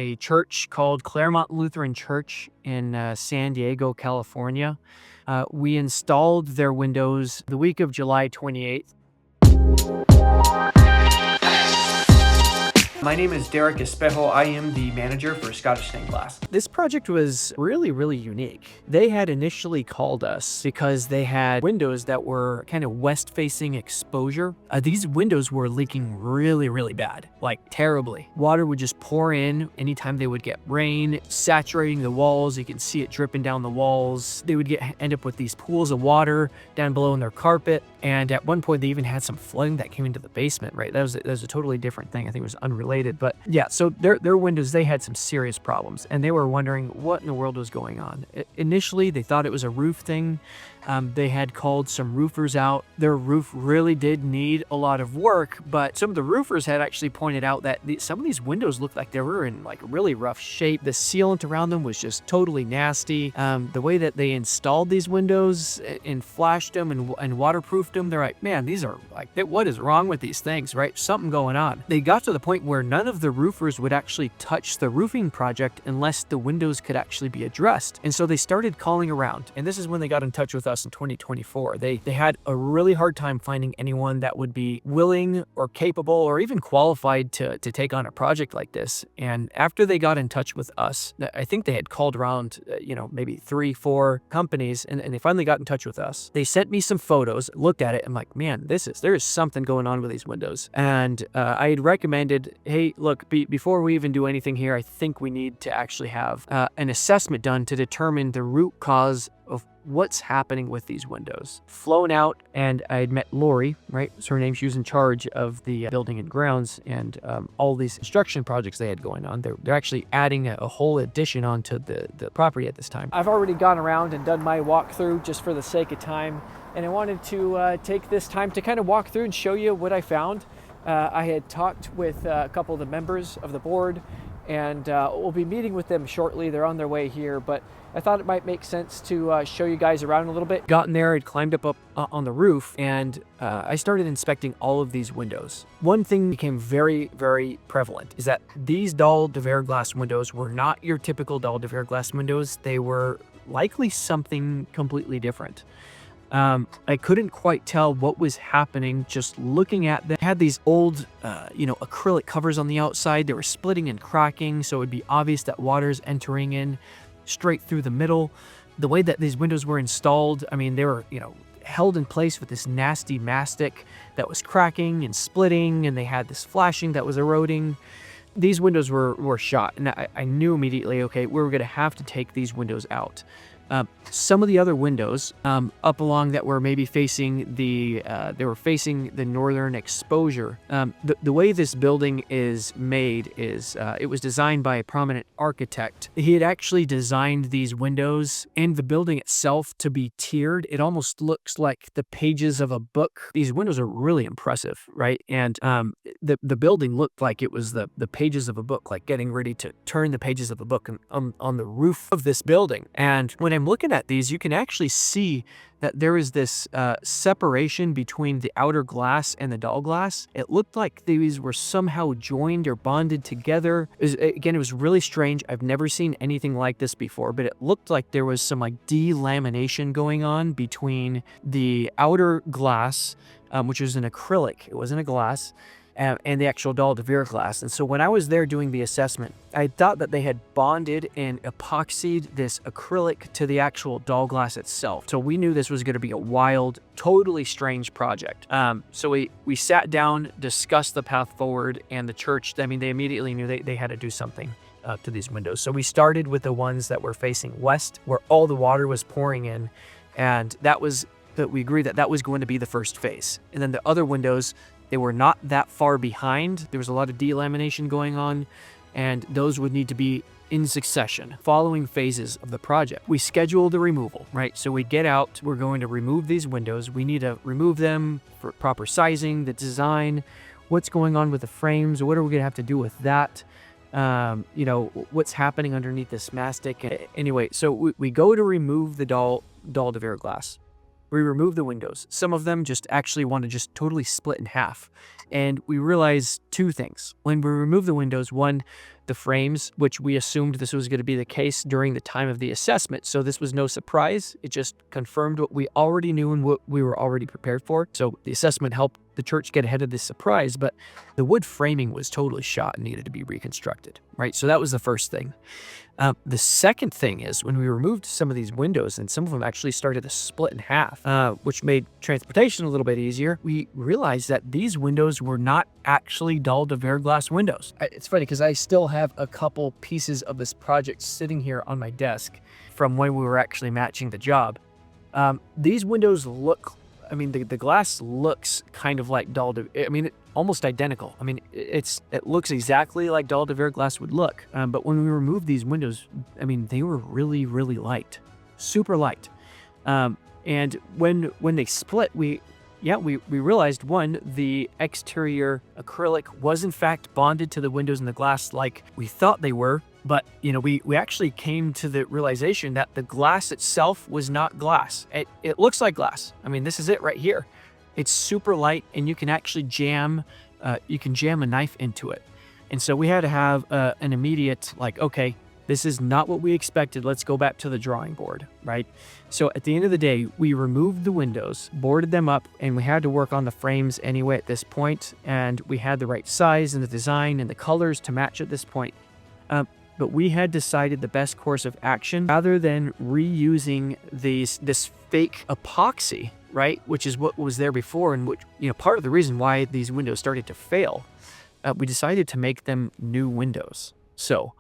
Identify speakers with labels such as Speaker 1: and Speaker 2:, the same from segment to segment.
Speaker 1: a church called Claremont Lutheran Church in San Diego, California. We installed their windows the week of July 28th. My name is Derek Espejo. I am the manager for Scottish Stained Glass. This project was really unique. They had initially called us because they had windows that were kind of west-facing exposure. These windows were leaking really bad, like terribly. Water would just pour in anytime they would get rain, saturating the walls. You can see it dripping down the walls. They would end up with these pools of water down below in their carpet. And at one point, they even had some flooding that came into the basement, right? That was a totally different thing. I think it was unrelated. But yeah, so their windows, they had some serious problems. And they were wondering what in the world was going on. Initially, they thought it was a roof thing. They had called some roofers out. Their roof really did need a lot of work, but some of the roofers had actually pointed out that some of these windows looked like they were in like really rough shape. The sealant around them was just totally nasty. The way that they installed these windows and flashed them and waterproofed them, they're like, man, these are like, what is wrong with these things, right? Something going on. They got to the point where none of the roofers would actually touch the roofing project unless the windows could actually be addressed. And so they started calling around, and this is when they got in touch with us in 2024. They had a really hard time finding anyone that would be willing or capable or even qualified to take on a project like this. And after they got in touch with us, I think they had called around, maybe 3-4 companies, and they finally got in touch with us. They sent me some photos, looked at it, and I'm like, man, there is something going on with these windows. And I had recommended, hey, look, before we even do anything here, I think we need to actually have an assessment done to determine the root cause of what's happening with these windows. Flown out, and I had met Lori, right? It's her name. She was in charge of the building and grounds and all these construction projects they had going on. They're actually adding a whole addition onto the property at this time. I've already gone around and done my walkthrough just for the sake of time, and I wanted to take this time to kind of walk through and show you what I found. I had talked with a couple of the members of the board, and we'll be meeting with them shortly. They're on their way here, but I thought it might make sense to show you guys around a little bit. Got in there, I'd climbed up on the roof, and I started inspecting all of these windows. One thing became very prevalent is that these Dalle de Verre glass windows were not your typical Dalle de Verre glass windows. They were likely something completely different. I couldn't quite tell what was happening just looking at them. They had these old, acrylic covers on the outside. They were splitting and cracking, so it would be obvious that water's entering in straight through the middle. The way that these windows were installed, I mean, they were, held in place with this nasty mastic that was cracking and splitting, and they had this flashing that was eroding. These windows were shot, and I knew immediately, okay, we were going to have to take these windows out. Some of the other windows up along that were maybe facing the northern exposure. The way this building is made is it was designed by a prominent architect. He had actually designed these windows and the building itself to be tiered. It almost looks like the pages of a book. These windows are really impressive, right? And the building looked like it was the pages of a book, like getting ready to turn the pages of a book on the roof of this building. And when I'm looking at these, you can actually see that there is this separation between the outer glass and the Dalle glass. It looked like these were somehow joined or bonded together. It was really strange. I've never seen anything like this before, but it looked like there was some like delamination going on between the outer glass, which was an acrylic. It wasn't a glass. And the actual Dalle de Verre glass. And so when I was there doing the assessment, I thought that they had bonded and epoxied this acrylic to the actual Dalle glass itself. So we knew this was going to be a wild, totally strange project. So we sat down, discussed the path forward, and the church, they immediately knew they had to do something to these windows. So we started with the ones that were facing west, where all the water was pouring in, and we agreed that was going to be the first phase. And then the other windows, they were not that far behind. There was a lot of delamination going on, and those would need to be in succession, following phases of the project. We scheduled the removal, right? So we get out, we're going to remove these windows. We need to remove them for proper sizing, the design, what's going on with the frames, what are we gonna have to do with that? What's happening underneath this mastic. Anyway, so we go to remove the Dalle de Verre glass. We remove the windows. Some of them just actually want to just totally split in half. And we realized two things. When we remove the windows, one, the frames, which we assumed this was going to be the case during the time of the assessment. So this was no surprise. It just confirmed what we already knew and what we were already prepared for. So the assessment helped the church get ahead of this surprise, but the wood framing was totally shot and needed to be reconstructed, right? So that was the first thing. The second thing is when we removed some of these windows, and some of them actually started to split in half, which made transportation a little bit easier, we realized that these windows were not actually Dalle de Verre glass windows. It's funny because I still have a couple pieces of this project sitting here on my desk from when we were actually matching the job. These windows look, I mean, the glass looks kind of like Dalle de Verre. I mean, almost identical. I mean, it looks exactly like Dalle de Verre glass would look. But when we removed these windows, I mean, they were really, really light, super light. And when they split, we realized, one, the exterior acrylic was in fact bonded to the windows and the glass like we thought they were. But, you know, we actually came to the realization that the glass itself was not glass. It looks like glass. I mean, this is it right here. It's super light, and you can actually jam a knife into it. And so we had to have an immediate, like, okay, this is not what we expected. Let's go back to the drawing board, right? So at the end of the day, we removed the windows, boarded them up, and we had to work on the frames anyway at this point. And we had the right size and the design and the colors to match at this point. But we had decided the best course of action, rather than reusing this fake epoxy, right, which is what was there before, and which, you know, part of the reason why these windows started to fail, we decided to make them new windows. So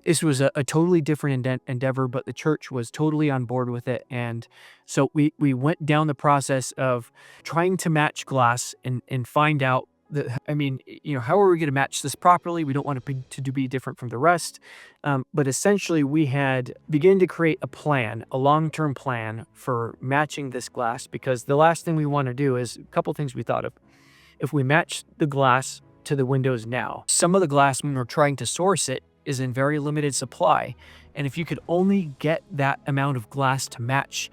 Speaker 1: this was a totally different endeavor, but the church was totally on board with it. And so we went down the process of trying to match glass and find out that, I mean, you know, how are we going to match this properly? We don't want it to be different from the rest. But essentially, we had begun to create a plan, a long-term plan for matching this glass, because the last thing we want to do is a couple things we thought of. If we match the glass to the windows now, some of the glass, when we're trying to source it, is in very limited supply. And if you could only get that amount of glass to match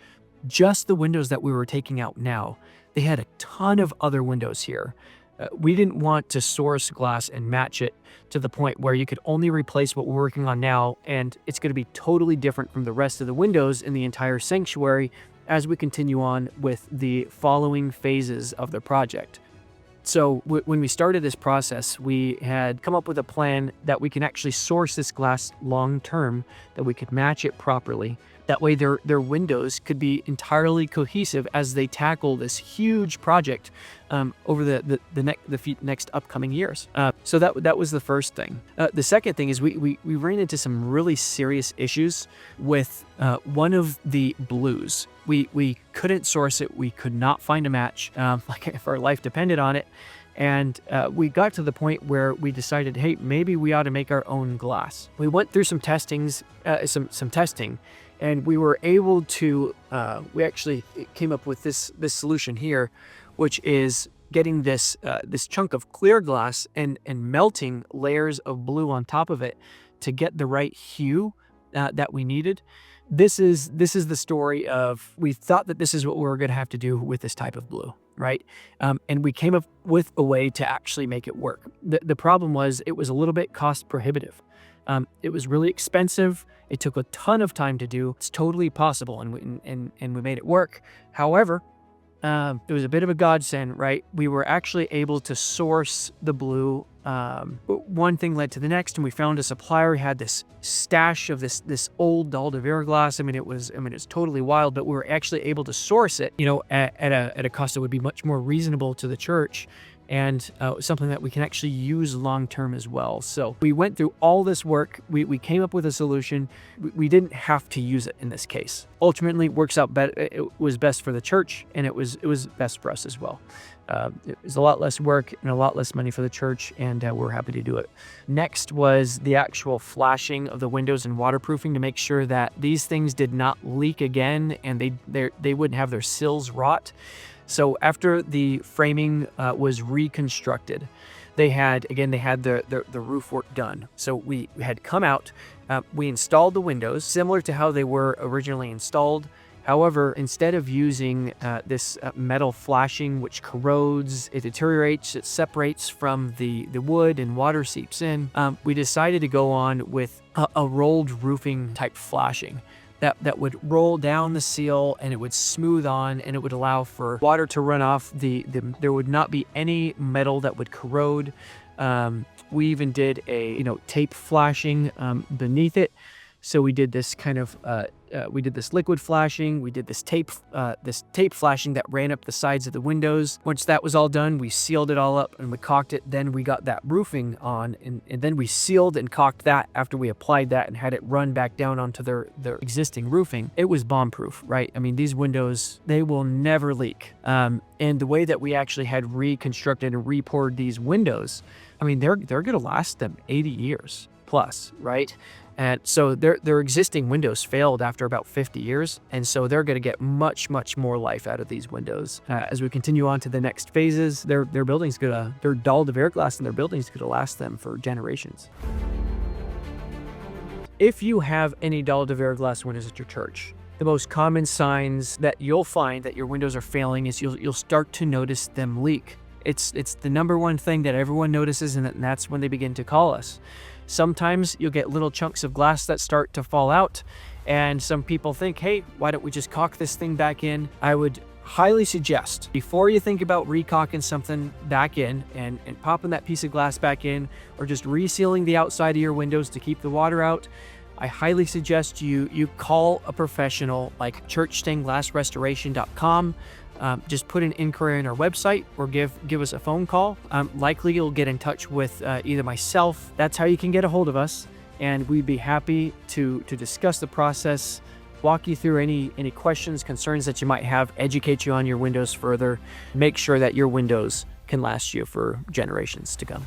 Speaker 1: just the windows that we were taking out now, they had a ton of other windows here. We didn't want to source glass and match it to the point where you could only replace what we're working on now, and it's going to be totally different from the rest of the windows in the entire sanctuary as we continue on with the following phases of the project. So when we started this process, we had come up with a plan that we can actually source this glass long term, that we could match it properly. That way their windows could be entirely cohesive as they tackle this huge project over the next upcoming years. So that was the first thing. The second thing is we ran into some really serious issues with one of the blues. We couldn't source it. We could not find a match, like if our life depended on it. And we got to the point where we decided, hey, maybe we ought to make our own glass. We went through some testing, and we were able to, we actually came up with this solution here, which is getting this chunk of clear glass and melting layers of blue on top of it to get the right hue that we needed. This is the story of, we thought that this is what we were going to have to do with this type of blue, right? And we came up with a way to actually make it work. The problem was it was a little bit cost prohibitive. It was really expensive. It took a ton of time to do. It's totally possible, and we made it work. However, it was a bit of a godsend, right? We were actually able to source the blue. One thing led to the next, and we found a supplier who had this stash of this old Dalle de Verre glass. I mean, it was totally wild, but we were actually able to source it, you know, at a cost that would be much more reasonable to the church, and something that we can actually use long-term as well. So we went through all this work. We came up with a solution. We didn't have to use it in this case. Ultimately, it works out better. It was best for the church, and it was best for us as well. It was a lot less work and a lot less money for the church, and we're happy to do it. Next was the actual flashing of the windows and waterproofing to make sure that these things did not leak again, and they wouldn't have their sills rot. So after the framing was reconstructed, they had the roof work done. So we had come out, we installed the windows similar to how they were originally installed. However, instead of using this metal flashing, which corrodes, it deteriorates, it separates from the wood and water seeps in, we decided to go on with a rolled roofing type flashing. That would roll down the seal and it would smooth on, and it would allow for water to run off. There would not be any metal that would corrode. We even did a tape flashing beneath it. So we did this kind of we did this liquid flashing. We did this tape flashing that ran up the sides of the windows. Once that was all done, we sealed it all up and we caulked it. Then we got that roofing on, and then we sealed and caulked that after we applied that and had it run back down onto their existing roofing. It was bomb-proof, right? I mean, these windows, they will never leak. And the way that we actually had reconstructed and repoured these windows, I mean, they're going to last them 80 years plus, right? And so their existing windows failed after about 50 years. And so they're going to get much, much more life out of these windows. As we continue on to the next phases, their building's their Dalle de Verre glass in their building's going to last them for generations. If you have any Dalle de Verre glass windows at your church, the most common signs that you'll find that your windows are failing is you'll start to notice them leak. It's the number one thing that everyone notices, and that's when they begin to call us. Sometimes you'll get little chunks of glass that start to fall out, and some people think, hey, why don't we just caulk this thing back in? I would highly suggest, before you think about recaulking something back in and popping that piece of glass back in, or just resealing the outside of your windows to keep the water out, I highly suggest you call a professional like churchstainedglassrestoration.com. Just put an inquiry on our website or give us a phone call. Likely you'll get in touch with either myself. That's how you can get a hold of us, and we'd be happy to discuss the process, walk you through any questions, concerns that you might have, educate you on your windows further, make sure that your windows can last you for generations to come.